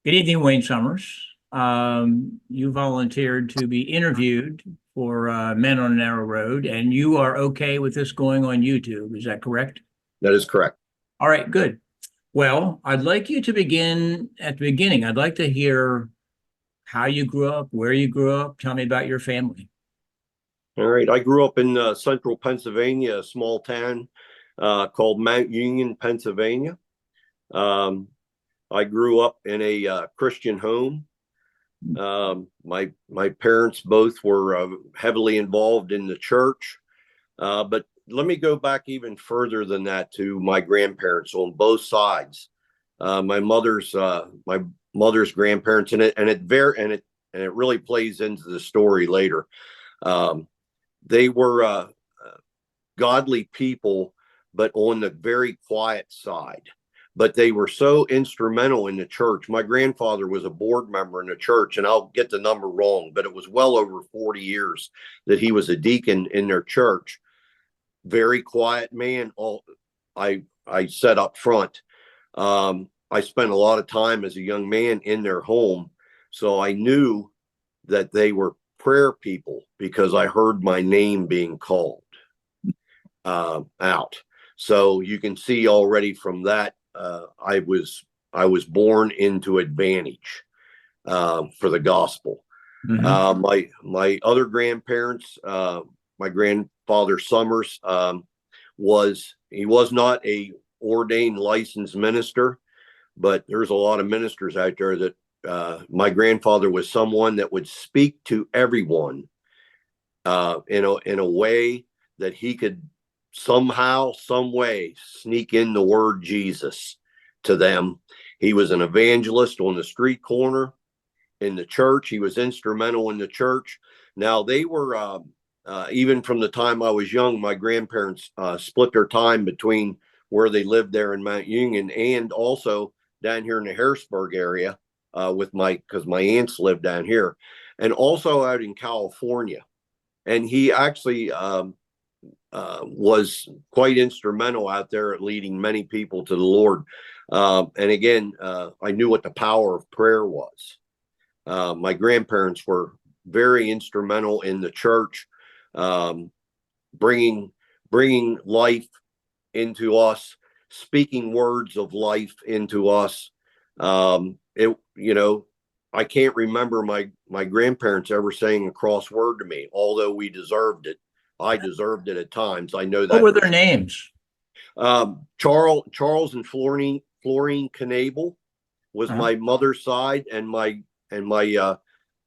Good evening, Wayne Summers. You volunteered to be interviewed for Men on a Narrow Road, and you are okay with this going on YouTube. Is that correct? That is correct. All right, good. Well, I'd like you to begin at the beginning. I'd like to hear how you grew up, where you grew up. Tell me about your family. All right. I grew up in central Pennsylvania, a small town called Mount Union, Pennsylvania. Um, I grew up in a Christian home. My parents both were heavily involved in the church, but let me go back even further than that to my grandparents on both sides. My mother's grandparents, and it really plays into the story later. Um, they were godly people, but on the very quiet side. But they were so instrumental in the church. My grandfather was a board member in the church, and I'll get the number wrong, but it was well over 40 years that he was a deacon in their church. Very quiet man. I said up front. I spent a lot of time as a young man in their home, so I knew that they were prayer people because I heard my name being called out. So you can see already from that, I was born into advantage for the gospel. Mhm. My other grandparents, my grandfather Summers, was not a ordained licensed minister, but there's a lot of ministers out there that my grandfather was someone that would speak to everyone in a way that he could somehow, some way sneak in the word Jesus to them. He was an evangelist on the street corner in the church. He was instrumental in the church. Now they were even from the time I was young, my grandparents split their time between where they lived there in Mount Union and also down here in the Harrisburg area because my aunts lived down here, and also out in California. And he actually was quite instrumental out there at leading many people to the Lord. And again, I knew what the power of prayer was. My grandparents were very instrumental in the church, um, bringing bringing life into us, speaking words of life into us. It I can't remember my grandparents ever saying a cross word to me, although we deserved it. I deserved it at times. I know What that were for their sure. names? Charles and Florine Knable was Uh-huh. my mother's side, and my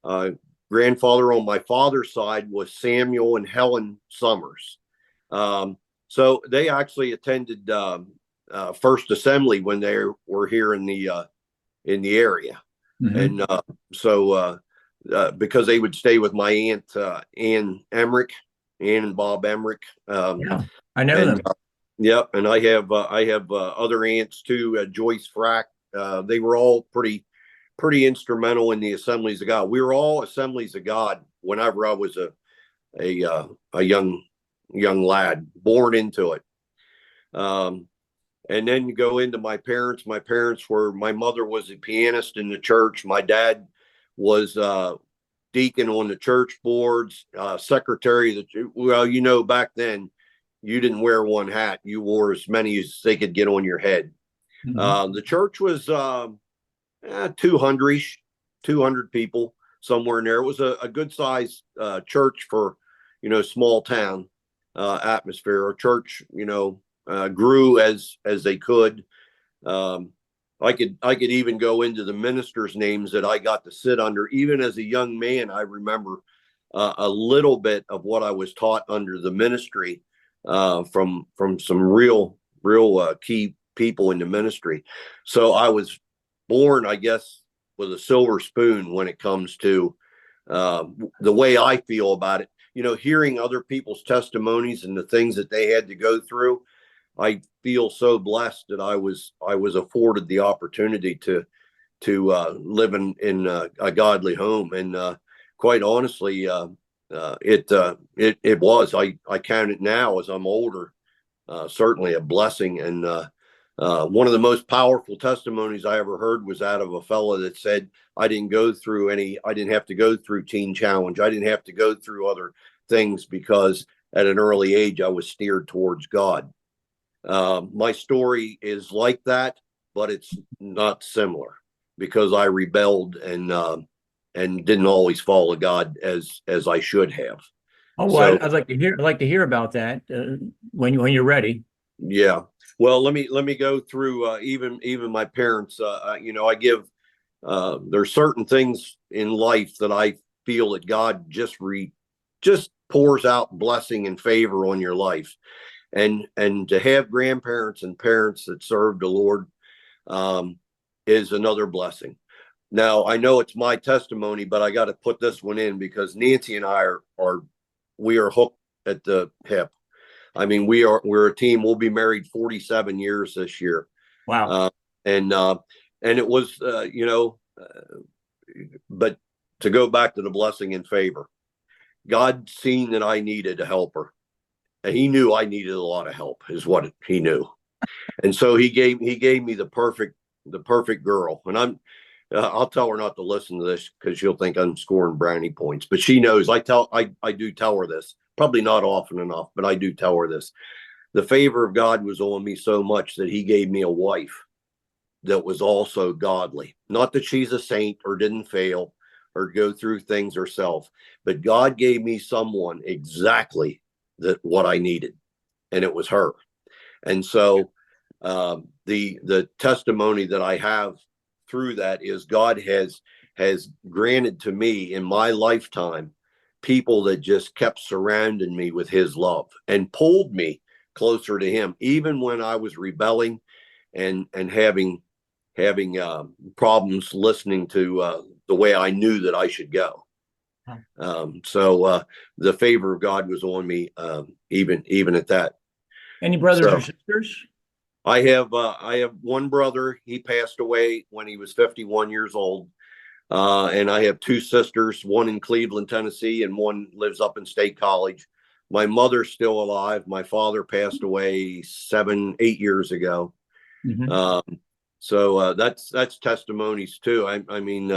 uh, grandfather on my father's side was Samuel and Helen Summers. Um, so they actually attended First Assembly when they were here in the area, Mhm. and because they would stay with my aunt Ann Emmerich, Ann and Bob Emmerich, Yeah, I know and them. yep, and I have other aunts too, Joyce Frack. They were all pretty instrumental in the Assemblies of God. We were all Assemblies of God whenever I was a young lad born into it. Um, and then you go into my parents. My mother was a pianist in the church. My dad was deacon on the church boards, secretary. Back then you didn't wear one hat. You wore as many as they could get on your head. Mhm. The church was 200 200 people somewhere in there. It was a good sized church for small town atmosphere. Our church grew as they could. um, I could even go into the ministers names that I got to sit under. Even as a young man, I remember a little bit of what I was taught under the ministry from some real key people in the ministry. So I was born, I guess, with a silver spoon when it comes to the way I feel about it. Hearing other people's testimonies and the things that they had to go through, I feel so blessed that I was afforded the opportunity to live in a godly home. And quite honestly, it was. I count it now as I'm older, certainly a blessing. And One of the most powerful testimonies I ever heard was out of a fella that said, I didn't have to go through Teen Challenge. I didn't have to go through other things because at an early age, I was steered towards God. My story is like that, but it's not similar because I rebelled and didn't always follow God as I should have. Oh, well, I'd like to hear about that when you're ready. Yeah. Well, let me go through even my parents. I give there's certain things in life that I feel that God just pours out blessing and favor on your life, and to have grandparents and parents that serve the Lord is another blessing. Now I know it's my testimony, but I got to put this one in because Nancy and I we are hooked at the hip. I mean, we're a team. We'll be married 47 years this year. Wow. And it was, but to go back to the blessing and favor, God seen that I needed a helper, and He knew I needed a lot of help, is what He knew, and so He gave me the perfect girl. And I'll tell her not to listen to this because she'll think I'm scoring brownie points, but she knows. I do tell her this. Probably not often enough, but I do tell her this. The favor of God was on me so much that He gave me a wife that was also godly. Not that she's a saint or didn't fail or go through things herself, but God gave me someone exactly what I needed, and it was her. And so the testimony that I have through that is God has granted to me in my lifetime people that just kept surrounding me with His love and pulled me closer to Him, even when I was rebelling and having problems listening to the way I knew that I should go. So the favor of God was on me, even at that. Any brothers or sisters? I have one brother. He passed away when he was 51 years old. And I have two sisters, one in Cleveland, Tennessee, and one lives up in State College. My mother's still alive. My father passed away 7-8 years ago. Mm-hmm. So that's testimonies too. I mean,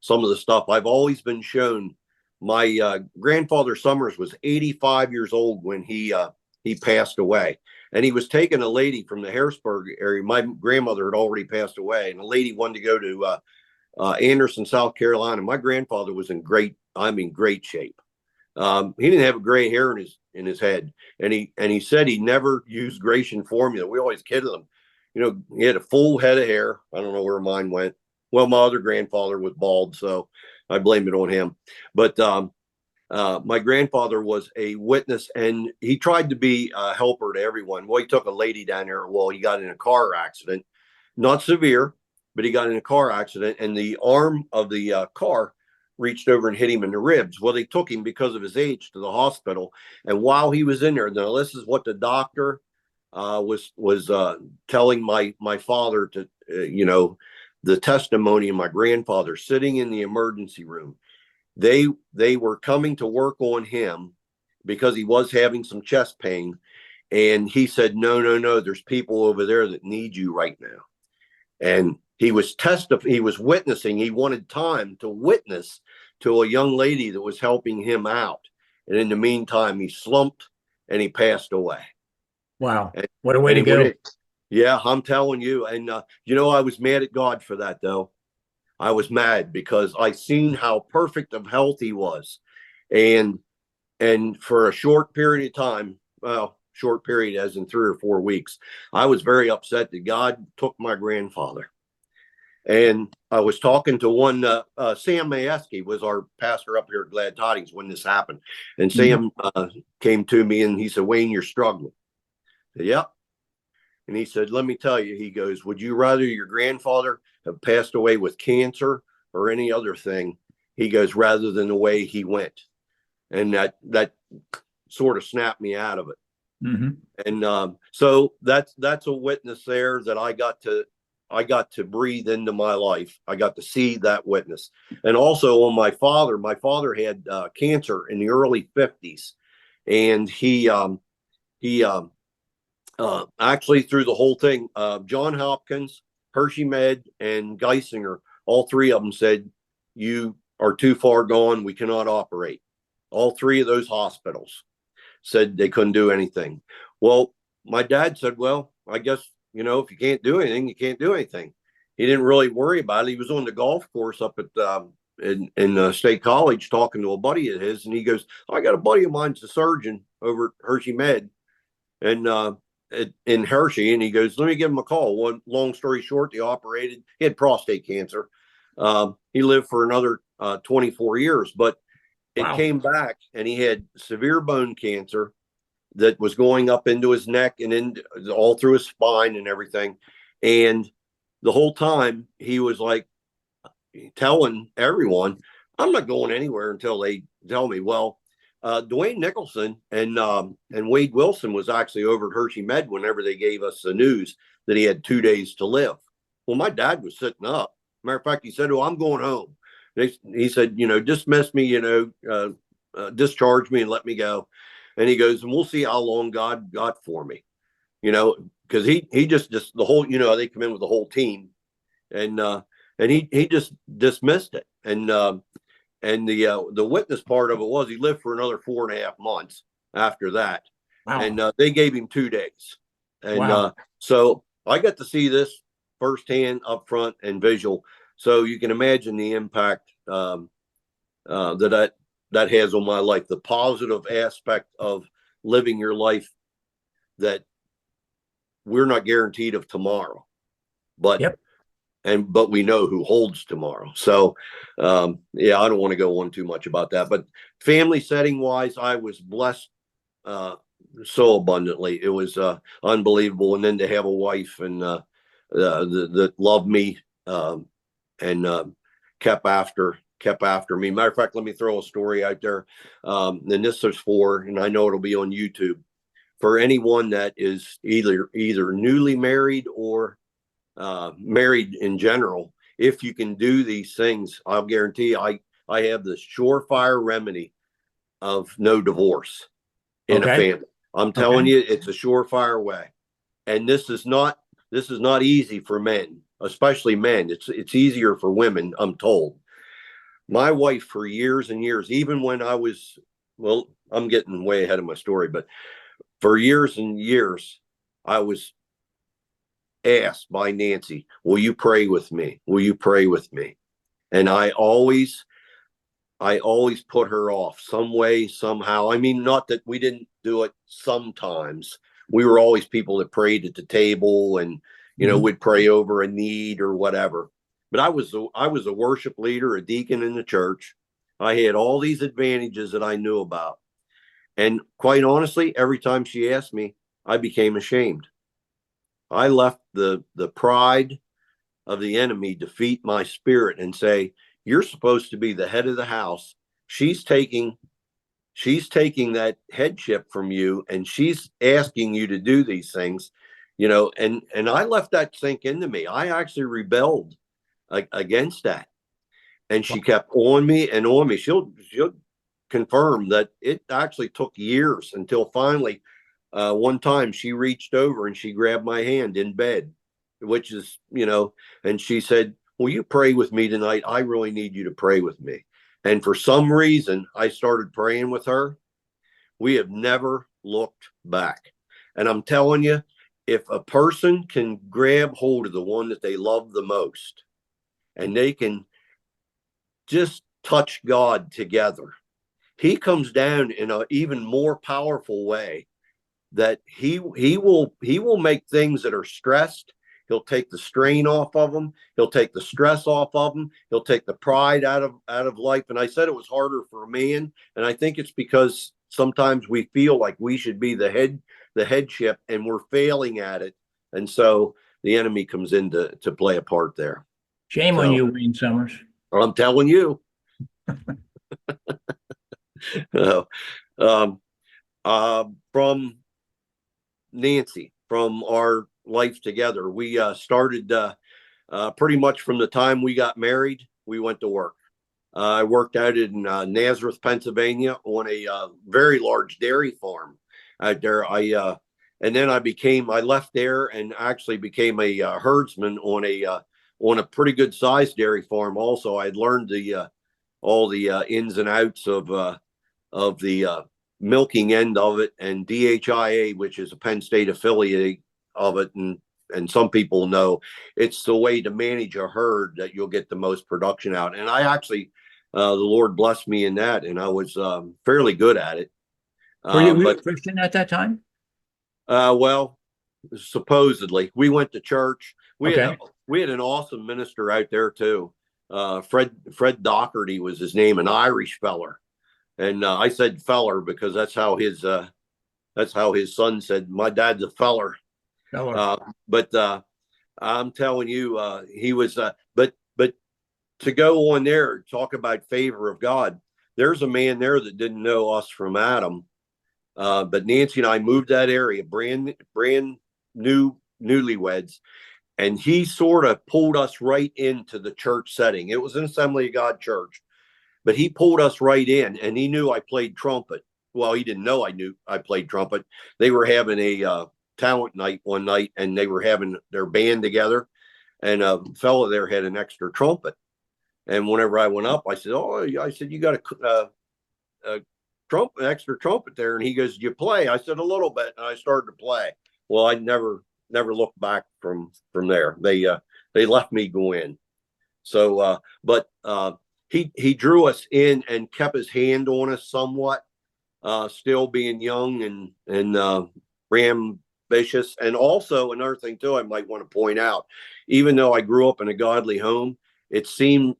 some of the stuff I've always been shown. My grandfather Summers was 85 years old when he passed away, and he was taking a lady from the Harrisburg area. My grandmother had already passed away, and a lady wanted to go to Anderson, South Carolina. My grandfather was in great shape. He didn't have a gray hair in his head, and he said he never used Gratian formula. We always kidded him. He had a full head of hair. I don't know where mine went. Well, my other grandfather was bald, so I blame it on him. But my grandfather was a witness, and he tried to be a helper to everyone. Well, he took a lady down there. Well, he got in a car accident, not severe, but he got in a car accident, and the arm of the car reached over and hit him in the ribs. Well, they took him because of his age to the hospital, and while he was in there, now this is what the doctor was telling my father to, the testimony of my grandfather sitting in the emergency room. They were coming to work on him because he was having some chest pain, and he said, no, there's people over there that need you right now. And he was witnessing. He wanted time to witness to a young lady that was helping him out, and in the meantime he slumped and he passed away. Wow. What a way to go. Yeah, I'm telling you. And, I was mad at God for that, though. I was mad because I seen how perfect of health he was. And for a short period of time, short period as in 3 or 4 weeks, I was very upset that God took my grandfather. And I was talking to one, Sam Mayeski was our pastor up here at Glad Tidings when this happened. And Sam came to me and he said, Wayne, you're struggling. I said, yep. And he said, let me tell you, he goes, would you rather your grandfather have passed away with cancer or any other thing? He goes, rather than the way he went. And that sort of snapped me out of it. Mm-hmm. And so that's a witness there that I got to breathe into my life. I got to see that witness. And also on my father had cancer in the early 50s, and he Actually, through the whole thing, John Hopkins, Hershey Med, and Geisinger, all three of them said, "You are too far gone. We cannot operate." All three of those hospitals said they couldn't do anything. Well, my dad said, "Well, I guess, if you can't do anything, you can't do anything." He didn't really worry about it. He was on the golf course up at in State College talking to a buddy of his, and he goes, "I got a buddy of mine's a surgeon over at Hershey Med, and in Hershey," and he goes, "Let me give him a call." One long story short, they operated. He had prostate cancer. He lived for another 24 years, but it Wow. came back, and he had severe bone cancer that was going up into his neck and in all through his spine and everything. And the whole time he was like telling everyone, "I'm not going anywhere until they tell me." Well, Dwayne Nicholson and Wade Wilson was actually over at Hershey Med whenever they gave us the news that he had 2 days to live. Well, my dad was sitting up. Matter of fact, he said, "Oh, I'm going home." He said, "Dismiss me, discharge me and let me go." And he goes, "And we'll see how long God got for me," because he just the whole, they come in with the whole team, and he just dismissed it. And the witness part of it was he lived for another 4.5 months after that. Wow. And they gave him 2 days. And Wow. so I got to see this firsthand, up front, and visual. So you can imagine the impact that has on my life, the positive aspect of living your life, that we're not guaranteed of tomorrow, but Yep. but we know who holds tomorrow. So yeah, I don't want to go on too much about that, but family setting wise, I was blessed so abundantly. It was unbelievable. And then to have a wife and that loved me and kept after me. Matter of fact, let me throw a story out there. And this is for, and I know it'll be on YouTube, for anyone that is either newly married or married in general. If you can do these things, I'll guarantee I have the surefire remedy of no divorce in a family. I'm telling you, it's a surefire way. And this is not easy for men, especially men. It's easier for women, I'm told. My wife, for years and years, even when I was, well, I'm getting way ahead of my story, but for years and years, I was asked by Nancy, "Will you pray with me? Will you pray with me?" And I always put her off some way, somehow. I mean, not that we didn't do it sometimes. We were always people that prayed at the table and, would pray over a need or whatever. But I was a worship leader, a deacon in the church. I had all these advantages that I knew about. And quite honestly, every time she asked me, I became ashamed. I left the pride of the enemy defeat my spirit and say, "You're supposed to be the head of the house. She's taking that headship from you, and she's asking you to do these things," and I let that sink into me. I actually rebelled against that. And she kept on me and on me. She'll confirm that it actually took years until finally one time she reached over and she grabbed my hand in bed, which is, and she said, "Will you pray with me tonight? I really need you to pray with me." And for some reason, I started praying with her. We have never looked back. And I'm telling you, if a person can grab hold of the one that they love the most, and they can just touch God together, he comes down in an even more powerful way, that he will make things that are stressed. He'll take the strain off of them. He'll take the stress off of them. He'll take the pride out of life. And I said it was harder for a man, and I think it's because sometimes we feel like we should be the headship, and we're failing at it, and so the enemy comes in to play a part there. Shame on you, Wayne Summers. I'm telling you. From Nancy, from our life together, we started pretty much from the time we got married. We went to work. I worked out in Nazareth, Pennsylvania, on a very large dairy farm out there. and then I left there and actually became a herdsman on a pretty good sized dairy farm. Also, I had learned all the ins and outs of the milking end of it, and DHIA, which is a Penn State affiliate of it, and some people know it's the way to manage a herd that you'll get the most production out. And I actually, the Lord blessed me in that, and I was fairly good at it. Were you But a Christian at that time? well, supposedly, we went to church. Okay. We had an awesome minister out there too. Fred Doherty was his name, an Irish feller. And I said feller because that's how his son said, my dad's a feller. But I'm telling you, he was. But to go on there, talk about favor of God. There's a man there that didn't know us from Adam. But Nancy and I moved that area, brand new, newlyweds, and he sort of pulled us right into the church setting. It was an Assembly of God church. But he pulled us right in, and he knew I played trumpet. Well, he didn't know I knew I played trumpet. They were having a talent night one night, and they were having their band together, and a fellow there had an extra trumpet. And whenever I went up, I said, "Oh, I said, you got a extra trumpet there?" And he goes, "Do you play?" I said, "A little bit," and I started to play. Well, I never looked back from there. They left me go in. So, but he drew us in and kept his hand on us somewhat, still being young and ambitious. And also another thing too, I might want to point out, even though I grew up in a godly home, it seemed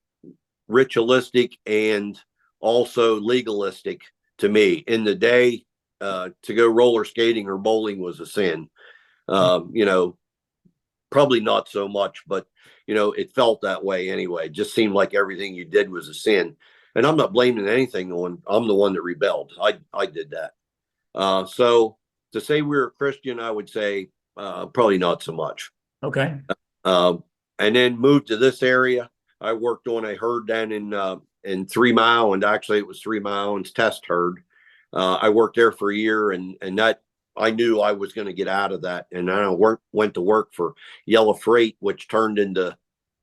ritualistic and also legalistic to me. In the day, to go roller skating or bowling was a sin. Probably not so much, but it felt that way anyway. It just seemed like everything you did was a sin. And I'm not blaming anything on, I'm the one that rebelled. I did that. So to say we're a Christian, I would say probably not so much. Okay. And then moved to this area. I worked on a herd down in 3 Mile, and actually it was 3 Mile and test herd. I worked there for a year, and that I knew I was going to get out of that. And I went to work for Yellow Freight, which turned into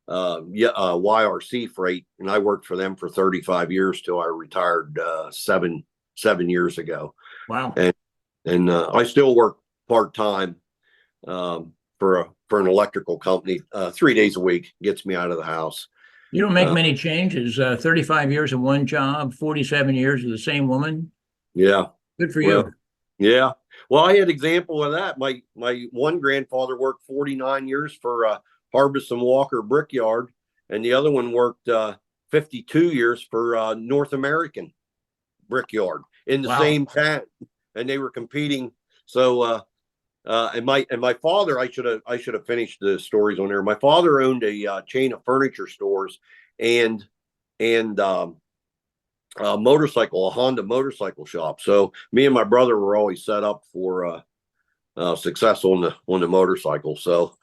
YRC Freight. And I worked for them for 35 years till I retired 7 years ago. Wow. And I still work part-time for an electrical company. 3 days a week gets me out of the house. You don't make many changes. 35 years of one job, 47 years of the same woman. Yeah. Good for you. Yeah. Well, I had example of that. My one grandfather worked 49 years for Harbison Walker Brickyard, and the other one worked 52 years for North American Brickyard in the same town, and they were competing. So, and my father, I should have finished the stories on there. My father owned a chain of furniture stores and a Honda motorcycle shop. So me and my brother were always set up for success on the motorcycle. So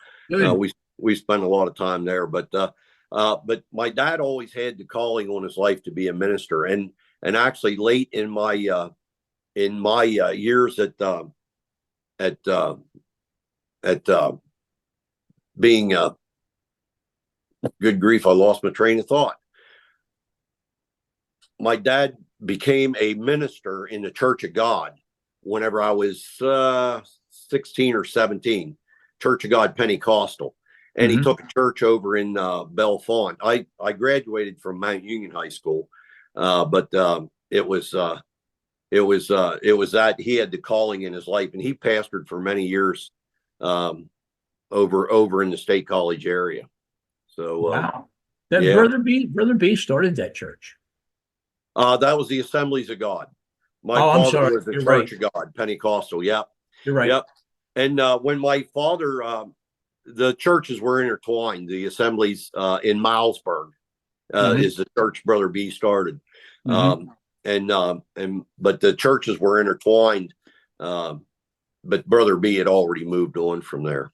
we spent a lot of time there. But my dad always had the calling on his life to be a minister, and actually late in my years at being good grief, I lost my train of thought. My dad became a minister in the Church of God whenever I was 16 or 17, Church of God Pentecostal. And he took a church over in Bellefonte. I graduated from Mount Union High School, but it was that he had the calling in his life, and he pastored for many years over in the State College area. So wow. Brother B started that church. That was the Assemblies of God. My father was the Church of God, Pentecostal. Yep. You're right. Yep. And when my father, the churches were intertwined. The assemblies in Milesburg is the church Brother B started. But the churches were intertwined. But Brother B had already moved on from there.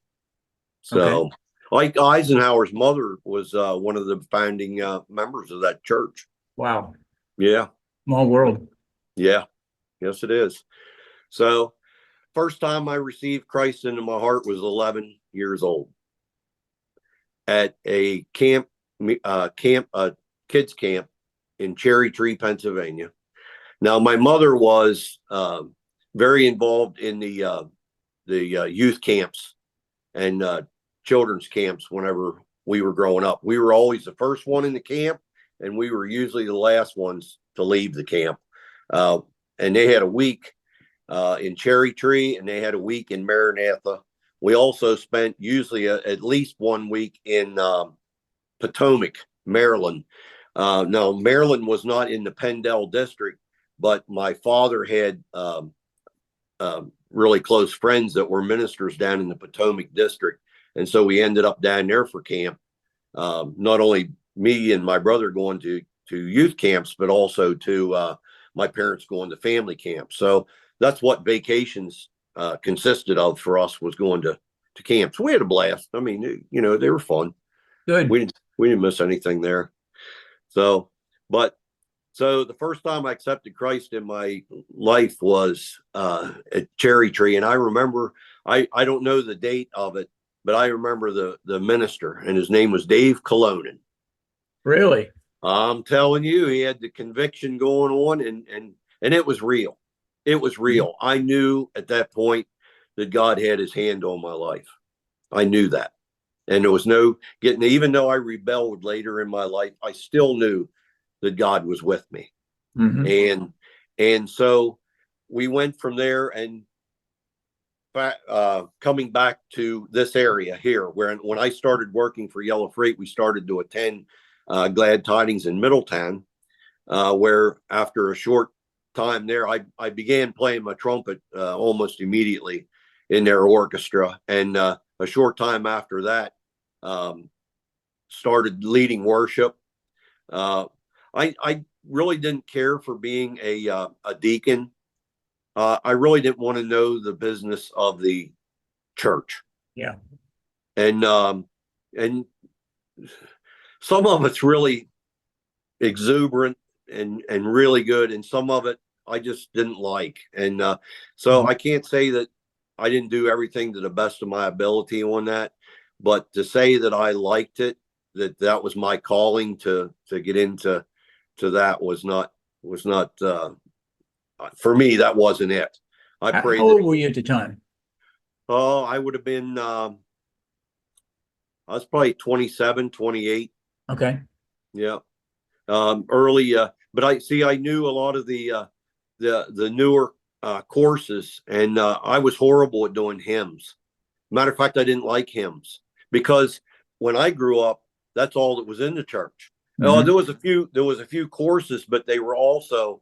So like Eisenhower's mother was one of the founding members of that church. Wow. Yeah. Small world. Yeah. Yes, it is. So, First time I received Christ into my heart was 11 years old at a kids camp in Cherry Tree, Pennsylvania. Now, my mother was very involved in the youth camps and children's camps whenever we were growing up. We were always the first one in the camp, and we were usually the last ones to leave the camp. And they had a week in Cherry Tree, and they had a week in Maranatha. We also spent usually at least 1 week in Potomac, Maryland. No, Maryland was not in the Pendle district, but my father had really close friends that were ministers down in the Potomac district. And so we ended up down there for camp. Not only me and my brother going to youth camps, but also to my parents going to family camp. So that's what vacations consisted of for us, was going to camps. We had a blast. I mean, you know, they were fun. Good. We didn't miss anything there. So the first time I accepted Christ in my life was at Cherry Tree. And I remember, I don't know the date of it, but I remember the minister, and his name was Dave Colonin. Really? I'm telling you, he had the conviction going on, and it was real. It was real. I knew at that point that God had his hand on my life. I knew that. And there was no getting, even though I rebelled later in my life, I still knew that God was with me. Mm-hmm. And so we went from there, and coming back to this area here, where when I started working for Yellow Freight, we started to attend Glad Tidings in Middletown, where after a short time there, I began playing my trumpet almost immediately in their orchestra. And a short time after that, started leading worship. I really didn't care for being a deacon. I really didn't want to know the business of the church. Yeah. And some of it's really exuberant and really good, and some of it I just didn't like. And so I can't say that I didn't do everything to the best of my ability on that, but to say that I liked it, that was my calling to get into that was not for me. That wasn't it. I How prayed. old were you at the time? Oh, I would have been. I was probably 27, 28. Okay. Yeah. Early, but I knew a lot of the newer courses, and I was horrible at doing hymns. Matter of fact, I didn't like hymns, because when I grew up, that's all that was in the church. Mm-hmm. There was a few courses, but they were the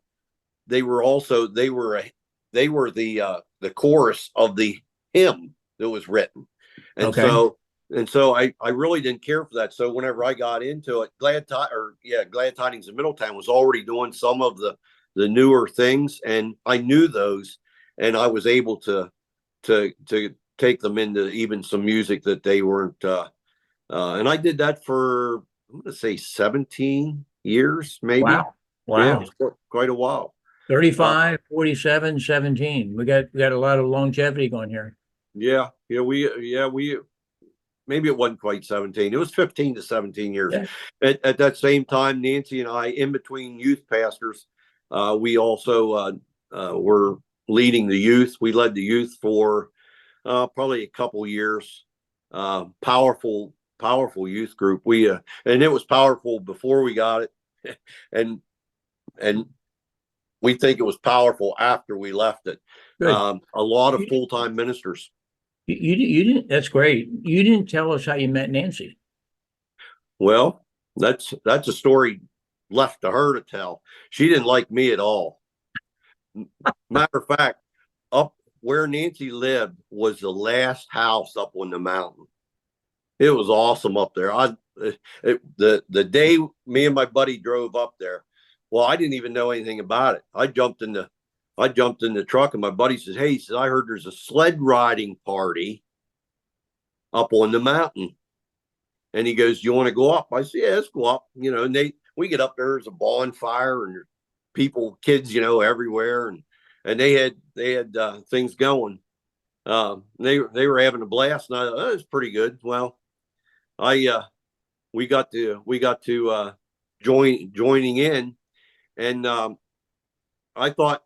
chorus of the hymn that was written. And Okay. so I really didn't care for that. So whenever I got into it, Glad Tidings in Middletown was already doing some of the newer things, and I knew those, and I was able to take them into even some music that they weren't. And I did that for, I'm going to say 17 years, maybe. Wow. Yeah, Wow. it was quite a while. 35, 47, 17. We got a lot of longevity going here. Yeah, we maybe it wasn't quite 17. It was 15 to 17 years. Yeah. At that same time, Nancy and I, in between youth pastors, we also were leading the youth. We led the youth for probably a couple years. Powerful youth group. And it was powerful before we got it, and we think it was powerful after we left it. Good. A lot of full-time ministers. You didn't. That's great. You didn't tell us how you met Nancy. Well, that's a story left to her to tell. She didn't like me at all. Matter of fact, up where Nancy lived was the last house up on the mountain. It was awesome up there. The day me and my buddy drove up there, well, I didn't even know anything about it. I jumped in the truck, and my buddy says, "Hey," he says, "I heard there's a sled riding party up on the mountain." And he goes, "Do you want to go up?" I said, "Yeah, let's go up." You know, and we get up there, there's a bonfire and people, kids, you know, everywhere, and they had things going. They were having a blast, and I thought, oh, that's pretty good. Well, I we got to joining in, and I thought,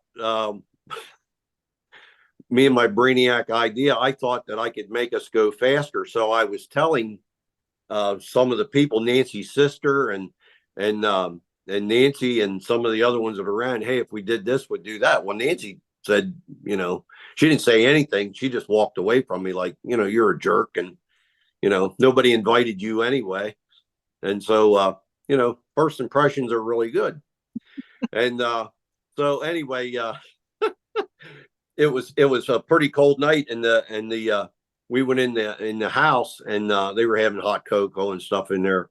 me and my brainiac idea, I thought that I could make us go faster. So I was telling some of the people, Nancy's sister and Nancy and some of the other ones that are around, hey, if we did this, we'd do that. Well, Nancy said, she didn't say anything. She just walked away from me like, you're a jerk, and nobody invited you anyway. And so first impressions are really good. And so anyway, it was a pretty cold night, and we went in the house, and they were having hot cocoa and stuff in there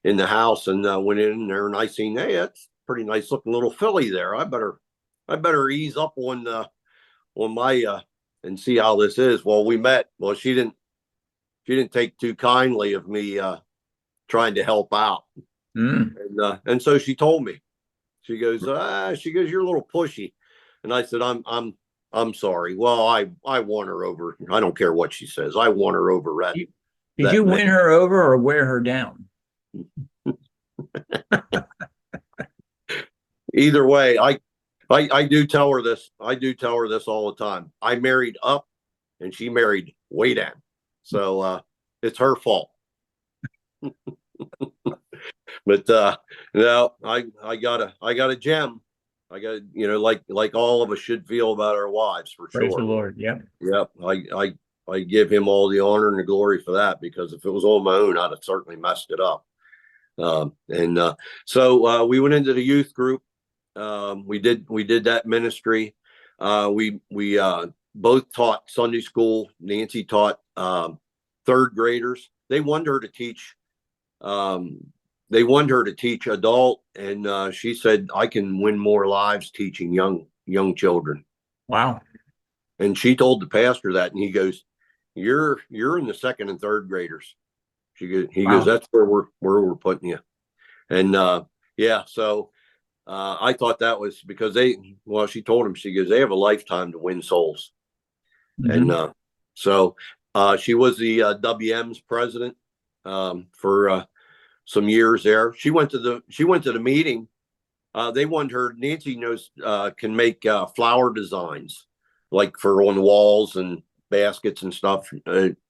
in the house, and went in there, and I seen, hey, that's pretty nice looking little filly there. I better ease up on my and see how this is. Well, we met. Well, she didn't take too kindly of me trying to help out. And so she told me, she goes, you're a little pushy. And I said, I'm sorry. Well, I won her over. I don't care what she says. I won her over. Did you win her over or wear her down? Either way, I do tell her this. I do tell her this all the time. I married up, and she married way down. So it's her fault. But no, I got a gem. I got, like all of us should feel about our wives, for sure. Praise the Lord. Yep. Yep. I give him all the honor and the glory for that, because if it was on my own, I'd have certainly messed it up. So we went into the youth group. We did that ministry. We both taught Sunday school. Nancy taught third graders. They wanted her to teach. They wanted her to teach adult, and she said, I can win more lives teaching young children. Wow. And she told the pastor that, and he goes, you're in the second and third graders. He goes, that's where we're putting you. And yeah, so I thought that was because she told him, she goes, they have a lifetime to win souls. Mm-hmm. And so she was the WM's president for some years there. She went to the meeting. They wanted her. Nancy can make flower designs, like for on walls and baskets and stuff.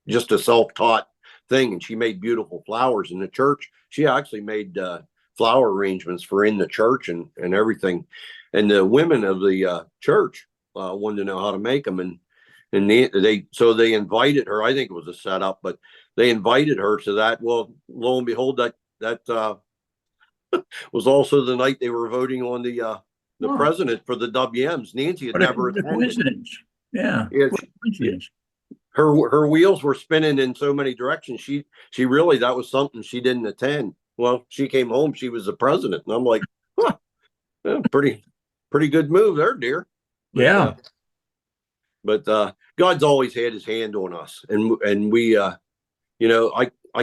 Just a self-taught thing, and she made beautiful flowers in the church. She actually made flower arrangements for in the church and everything. And the women of the church wanted to know how to make them, and they invited her. I think it was a setup, but they invited her to that. Well, lo and behold, that was also the night they were voting on the president for the WMs. Nancy had never attended. Coincidence. Yeah. Coincidence. Her wheels were spinning in so many directions. She really, that was something she didn't attend. Well, she came home, she was the president, and I'm like, huh, yeah, pretty good move there, dear. But, yeah. But God's always had his hand on us, and we, I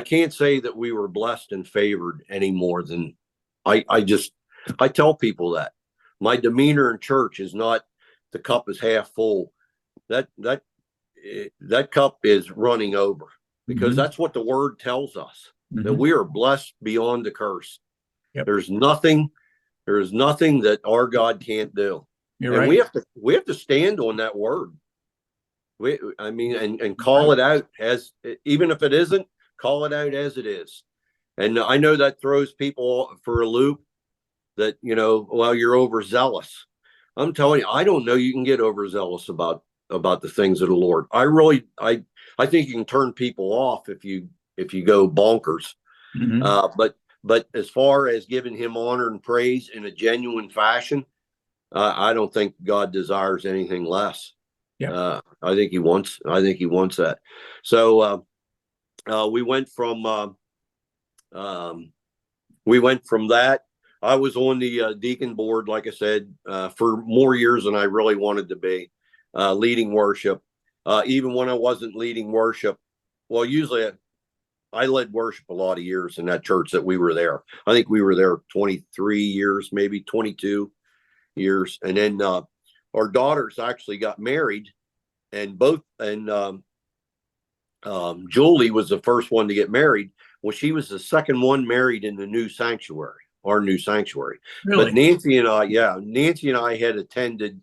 can't say that we were blessed and favored any more than I tell people that my demeanor in church is not the cup is half full. That cup is running over, because mm-hmm. that's what the word tells us, mm-hmm. that we are blessed beyond the curse. Yep. There's nothing that our God can't do. You're and right. we have to stand on that word. And call it out as, even if it isn't, call it out as it is. And I know that throws people for a loop, that, well, you're overzealous. I'm telling you, I don't know you can get overzealous about the things of the Lord. I think you can turn people off if you go bonkers. Mm-hmm. But as far as giving him honor and praise in a genuine fashion, I don't think God desires anything less. Yeah. I think he wants that. So we went from that. I was on the deacon board, like I said, for more years than I really wanted to be, leading worship. Even when I wasn't leading worship, well, usually I led worship a lot of years in that church that we were there. I think we were there 23 years, maybe 22 years. And then our daughters actually got married and Julie was the first one to get married. Well, she was the second one married in the new sanctuary, our new sanctuary. But Really? Nancy and I had attended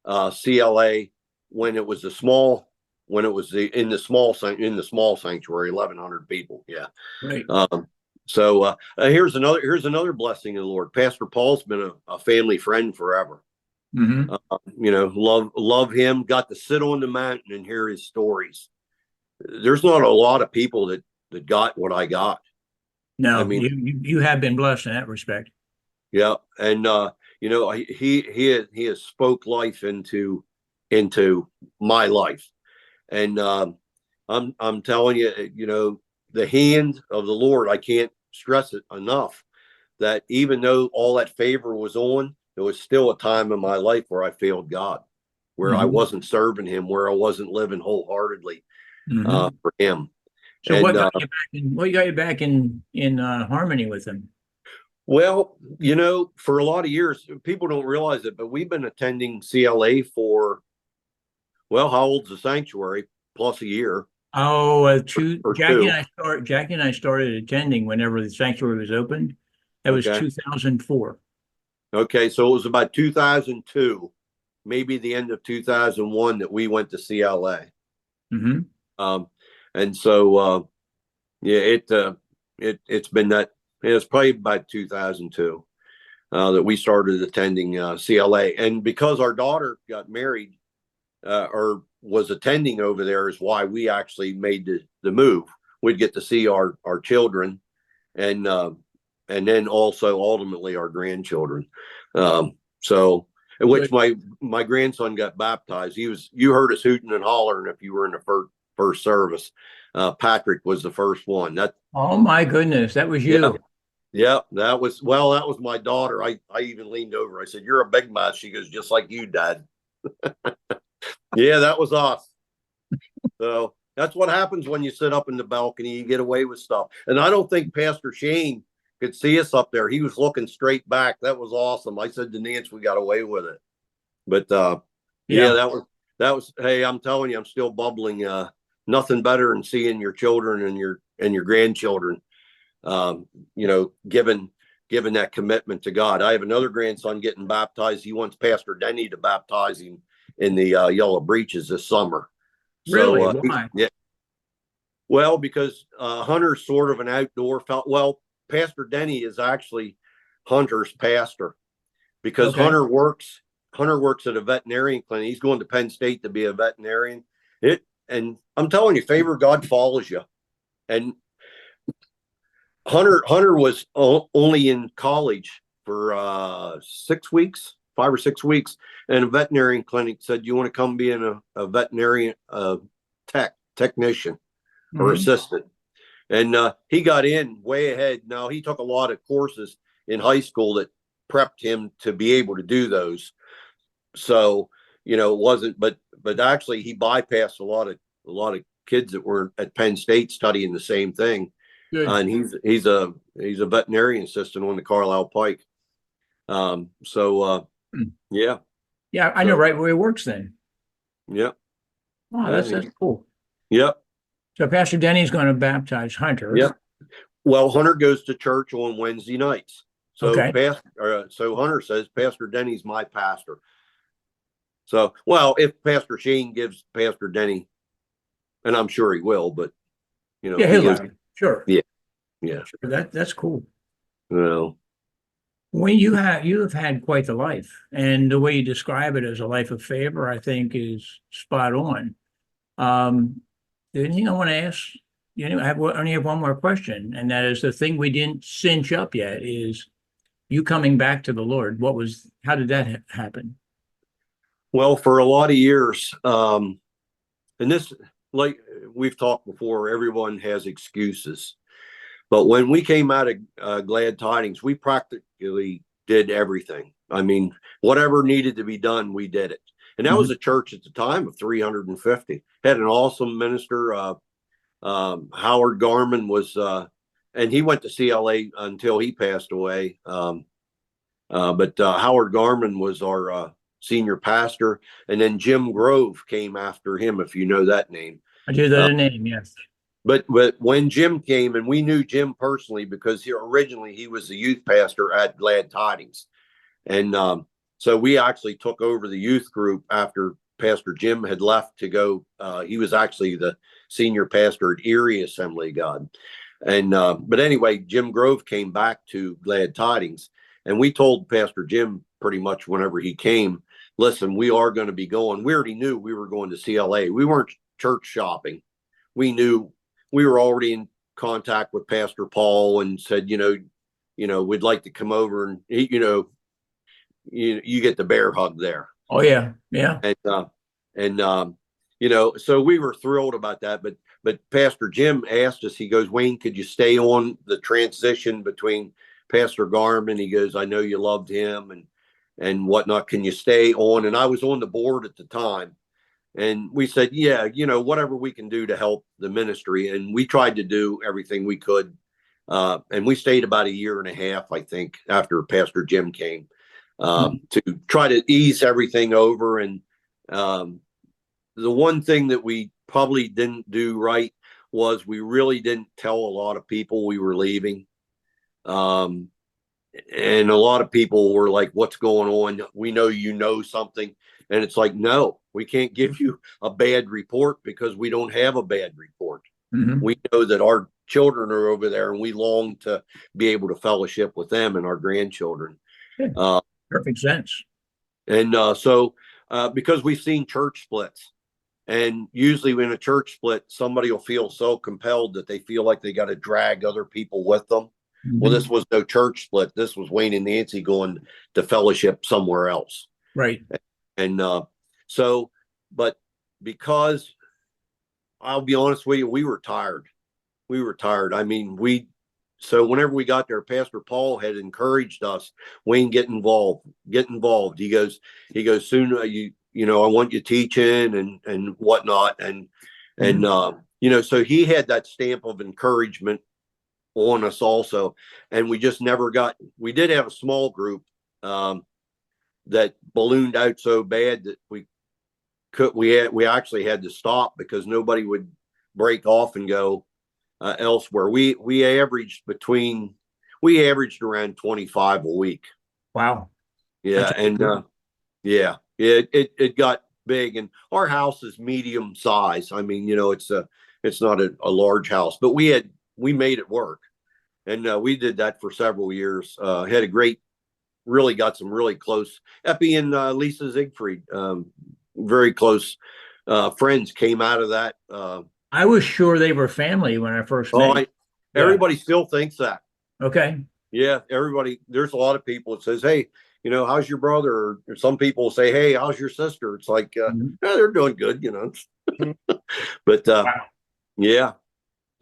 CLA when it was in the small sanctuary, 1,100 people. Yeah. Right. So here's another blessing of the Lord. Pastor Paul's been a family friend forever. Hmm. Love him. Got to sit on the mountain and hear his stories. There's not a lot of people that got what I got. I No, mean, you have been blessed in that respect. yeah, and he has spoke life into my life, and I'm telling you, the hand of the Lord. I can't stress it enough that even though all that favor was on, there was still a time in my life where I failed God, where I Hmm. wasn't serving Him, where I wasn't living wholeheartedly Hmm. for Him. So And what got you back in harmony with him? well, for a lot of years, people don't realize it, but we've been attending CLA for, well, how old's the sanctuary? Plus a year Oh, or two. Jackie and I started attending whenever the sanctuary was opened. That was Okay. 2004. Okay. So it was about 2002, maybe the end of 2001 that we went to CLA. Hmm. Um, and so, yeah, it's been that, it's probably about 2002 that we started attending CLA. And because our daughter got married, or was attending over there, is why we actually made the move. We'd get to see our children, and then also ultimately our grandchildren. So, in which Good. my grandson got baptized. You heard us hooting and hollering if you were in the first service. Patrick was the first one. Oh my goodness, that was Yeah. you. Yeah, that was my daughter. I even leaned over. I said, "You're a big mouth." She goes, "Just like you, Dad." Yeah, that was us. So that's what happens when you sit up in the balcony. You get away with stuff. And I don't think Pastor Shane could see us up there. He was looking straight back. That was awesome. I said to Nance, we got away with it. But yeah, Yeah. that was. Hey, I'm telling you, I'm still bubbling. Nothing better than seeing your children and your grandchildren. Um, given that commitment to God. I have another grandson getting baptized. He wants Pastor Denny to baptize him in the Yellow Breeches this summer. Really? So Why? yeah, well, because Hunter's sort of an outdoor fellow. Well, Pastor Denny is actually Hunter's pastor because Okay. Hunter works at a veterinarian clinic. He's going to Penn State to be a veterinarian. And I'm telling you, favor of God follows you. And Hunter was only in college for 6 weeks, 5 or 6 weeks, and a veterinarian clinic said, "You want to come be a veterinarian technician or Hmm. assistant?" And he got in way ahead. Now he took a lot of courses in high school that prepped him to be able to do those. So it wasn't, but actually he bypassed a lot of kids that were at Penn State studying the same thing. Good. And he's a veterinarian assistant on the Carlisle Pike. So Hmm. yeah, Yeah, I know so right where he works then. yeah, Oh, yeah, that's cool. yeah, So Pastor Denny's going to baptize Hunter. yeah. Well, Hunter goes to church on Wednesday nights. Okay. So Hunter says Pastor Denny's my pastor. So, well, if Pastor Shane gives Pastor Denny, and I'm sure he will, but Yeah, he he'll gives, let me. Sure. yeah, yeah, Sure. That's cool. well, When you have had quite the life, and the way you describe it as a life of favor, I think is spot on. The only thing I want to ask, I only have one more question, and that is the thing we didn't cinch up yet is you coming back to the Lord. How did that happen? well, for a lot of years, and this, like we've talked before, everyone has excuses. But when we came out of Glad Tidings, we practically did everything. I mean, whatever needed to be done, we did it. And that was Mhm. a church at the time of 350. Had an awesome minister. Howard Garman was, and he went to CLA until he passed away. But Howard Garman was senior pastor, and then Jim Grove came after him, if you know that name. I do know the name, yes. But when Jim came, and we knew Jim personally because originally he was the youth pastor at Glad Tidings, and so we actually took over the youth group after Pastor Jim had left to go. He was actually the senior pastor at Erie Assembly of God. And but anyway, Jim Grove came back to Glad Tidings, and we told Pastor Jim pretty much whenever he came, listen, we are going to be going. We already knew we were going to CLA. We weren't church shopping. We knew we were already in contact with Pastor Paul and said, we'd like to come over and you get the bear hug there. Oh yeah, yeah. So we were thrilled about that. But Pastor Jim asked us, he goes, Wayne, could you stay on the transition between Pastor Garman? He goes, I know you loved him and whatnot. Can you stay on? And I was on the board at the time. And we said, yeah, whatever we can do to help the ministry. And we tried to do everything we could. And we stayed about a year and a half, I think, after Pastor Jim came to try to ease everything over. And the one thing that we probably didn't do right was we really didn't tell a lot of people we were leaving. And a lot of people were like, what's going on? We know you know something. And it's like, no, we can't give you a bad report because we don't have a bad report. Mm-hmm. We know that our children are over there and we long to be able to fellowship with them and our grandchildren. Yeah, perfect sense. And because we've seen church splits, and usually in a church split, somebody will feel so compelled that they feel like they got to drag other people with them. Mm-hmm. Well, this was no church split. This was Wayne and Nancy going to fellowship somewhere else. Right. And but because I'll be honest with you, we were tired. I mean, so whenever we got there, Pastor Paul had encouraged us, Wayne, get involved. He goes, soon, I want you teaching and whatnot. And so he had that stamp of encouragement on us also. And we just never we did have a small group, that ballooned out so bad that we actually had to stop because nobody would break off and go elsewhere. We averaged around 25 a week. Wow. Yeah. And it got big, and our house is medium size. I mean, it's not a large house, but we made it work. And we did that for several years. Really got some really close. Epi and Lisa Siegfried, very close friends came out of that. I was sure they were family when I first met. Everybody still thinks that. Okay. Yeah, everybody. There's a lot of people that says, "Hey, how's your brother?" Or some people say, "Hey, how's your sister?" It's like, yeah, they're doing good, But wow. Yeah.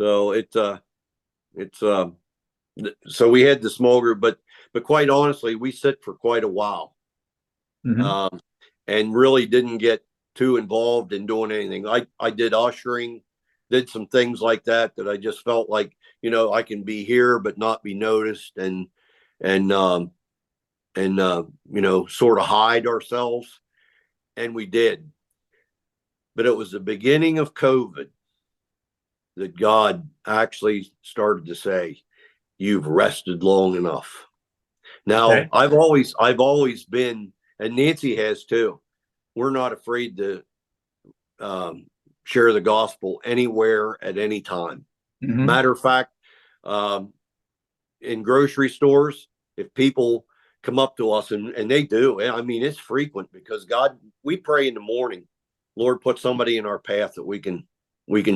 So so we had the small group, but quite honestly, we sit for quite a while, and really didn't get too involved in doing anything. I did ushering, did some things like that I just felt like, I can be here but not be noticed, and sort of hide ourselves, and we did. But it was the beginning of COVID that God actually started to say, "You've rested long enough." Now, okay. I've always been, and Nancy has too, we're not afraid to share the gospel anywhere at any time. Mm-hmm. Matter of fact, in grocery stores, if people come up to us, and they do, I mean, it's frequent because we pray in the morning, Lord, put somebody in our path that we can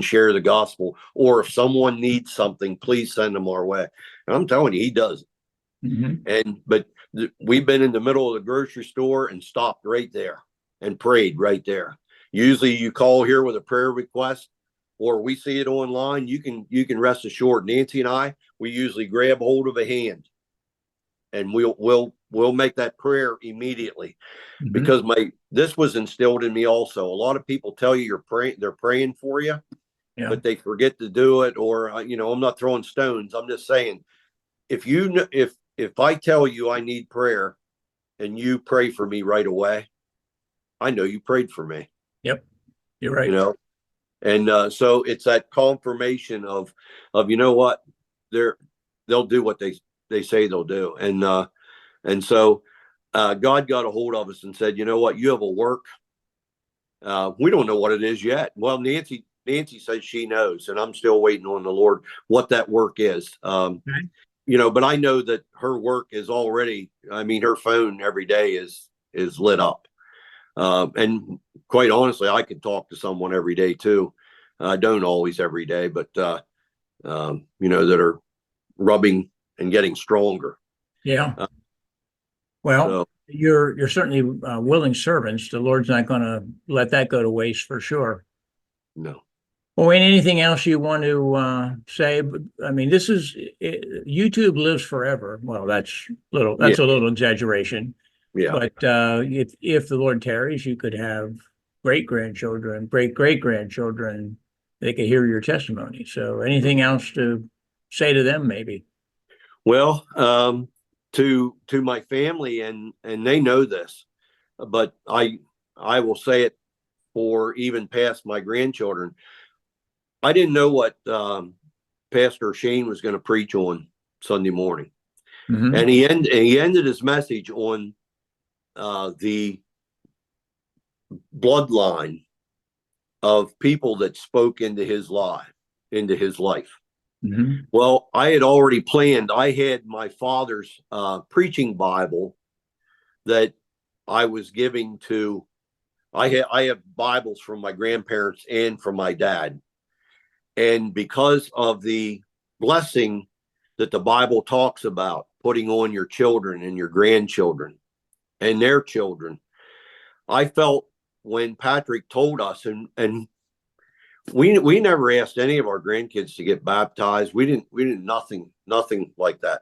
share the gospel, or if someone needs something, please send them our way. And I'm telling you, he does. Mm-hmm. But we've been in the middle of the grocery store and stopped right there and prayed right there. Usually you call here with a prayer request, or we see it online. You can rest assured, Nancy and I, we usually grab hold of a hand, and we'll make that prayer immediately. Mm-hmm. Because this was instilled in me also. A lot of people tell you they're praying for you, yeah, but they forget to do it. Or I'm not throwing stones. I'm just saying, if I tell you I need prayer and you pray for me right away, I know you prayed for me, Yep, you're you right. know? And so it's that confirmation of, you know what, they'll do what they say they'll do. And so God got a hold of us and said, you know what, you have a work. We don't know what it is yet. Well, Nancy says she knows, and I'm still waiting on the Lord what that work is. Okay. But I know that her work is already, I mean, her phone every day is lit up. And quite honestly, I could talk to someone every day too. I don't always every day, but that are rubbing and getting stronger. Yeah. Uh, Well, so you're certainly willing servants. The Lord's not going to let that go to waste for sure. no, Well, Wayne, anything else you want to say? I mean, YouTube lives forever. Well, yeah, that's a little exaggeration, yeah. but if the Lord tarries, you could have great grandchildren, great grandchildren. They could hear your testimony. So, anything else to say to them, maybe? Well, to my family, and they know this, but I will say it for even past my grandchildren. I didn't know what Pastor Shane was going to preach on Sunday morning, Hmm. and he ended his message on the bloodline of people that spoke into his life. Hmm. Well, I had already planned. I had my father's preaching Bible that I was giving to. I have Bibles from my grandparents and from my dad, and because of the blessing that the Bible talks about putting on your children and your grandchildren and their children, I felt when Patrick told us, and we never asked any of our grandkids to get baptized. We didn't nothing like that.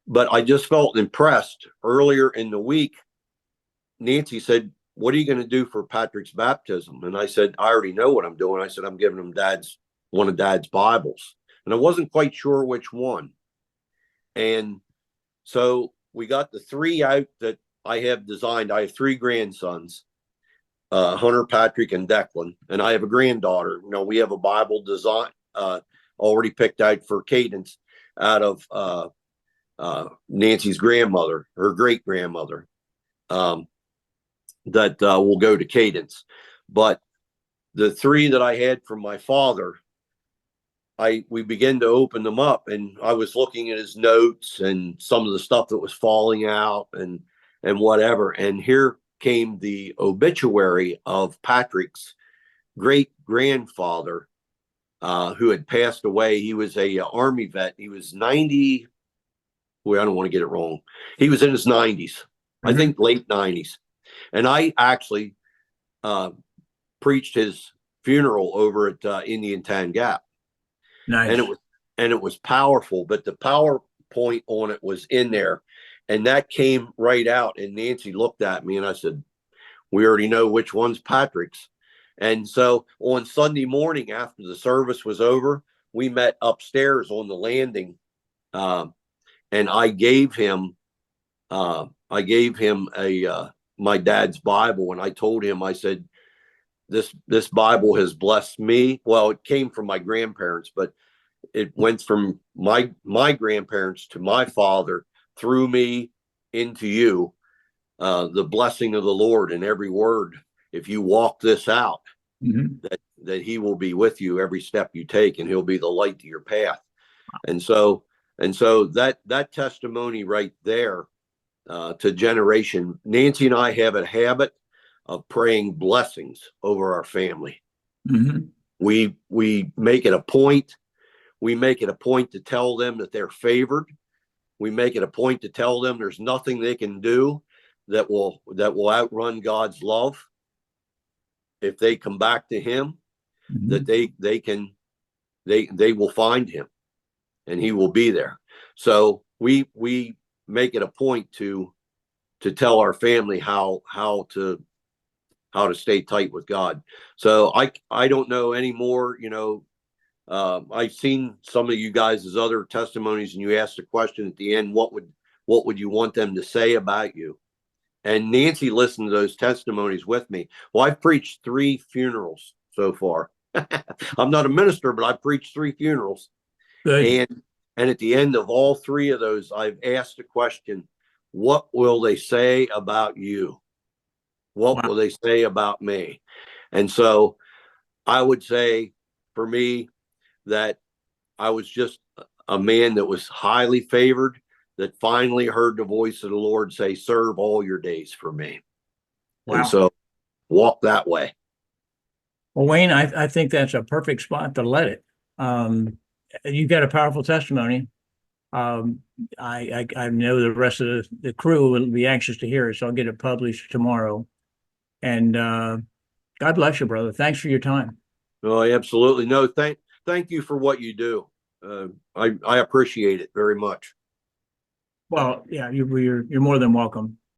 But I just felt impressed earlier in the week. Nancy said, "What are you going to do for Patrick's baptism?" And I said, "I already know what I'm doing." I said, "I'm giving him one of Dad's Bibles." And I wasn't quite sure which one. And so we got the three out that I have designed. I have three grandsons, Hunter, Patrick, and Declan. And I have a granddaughter. We have a Bible design already picked out for Cadence out of Nancy's grandmother, her great grandmother, that will go to Cadence. But the three that I had from my father, we began to open them up, and I was looking at his notes and some of the stuff that was falling out and whatever. And here came the obituary of Patrick's great grandfather, who had passed away. He was a Army vet. He was 90. Well, I don't want to get it wrong. He was in his 90s, I Hmm. think late 90s. And I actually preached his funeral over at Indian Tan Gap, and Nice. it was powerful. But the PowerPoint on it was in there, and that came right out. And Nancy looked at me, and I said, "We already know which one's Patrick's." And so on Sunday morning after the service was over, we met upstairs on the landing, and I gave him a my dad's Bible, and I told him, I said, this Bible has blessed me. Well, it came from my grandparents, but it went from my grandparents to my father through me into you. The blessing of the Lord in every word. If you walk this out, Hmm. that He will be with you every step you take, and He'll be the light to your path. And so that testimony right there, to generation. Nancy and I have a habit of praying blessings over our family. Hmm. We make it a point. We make it a point to tell them that they're favored. We make it a point to tell them there's nothing they can do that will outrun God's love. If they come back to Him, that Hmm. they will find Him, and He will be there. So we make it a point to tell our family how to stay tight with God. So I don't know anymore. I've seen some of you guys' other testimonies, and you asked a question at the end, what would you want them to say about you? And Nancy listened to those testimonies with me. Well, I've preached 3 funerals so far. I'm not a minister, but I've preached 3 funerals. Good. And at the end of all 3 of those, I've asked the question, what will they say about you? What Wow. will they say about me? And so I would say for me that I was just a man that was highly favored, that finally heard the voice of the Lord say, serve all your days for me. And Wow. so walk that way. Well, Wayne, I think that's a perfect spot to let it. You got a powerful testimony. Um, I know the rest of the crew will be anxious to hear it, so I'll get it published tomorrow. And God bless you, brother. Thanks for your time. Oh, absolutely. No, thank you for what you do. I appreciate it very much. Well, yeah, you're more than welcome.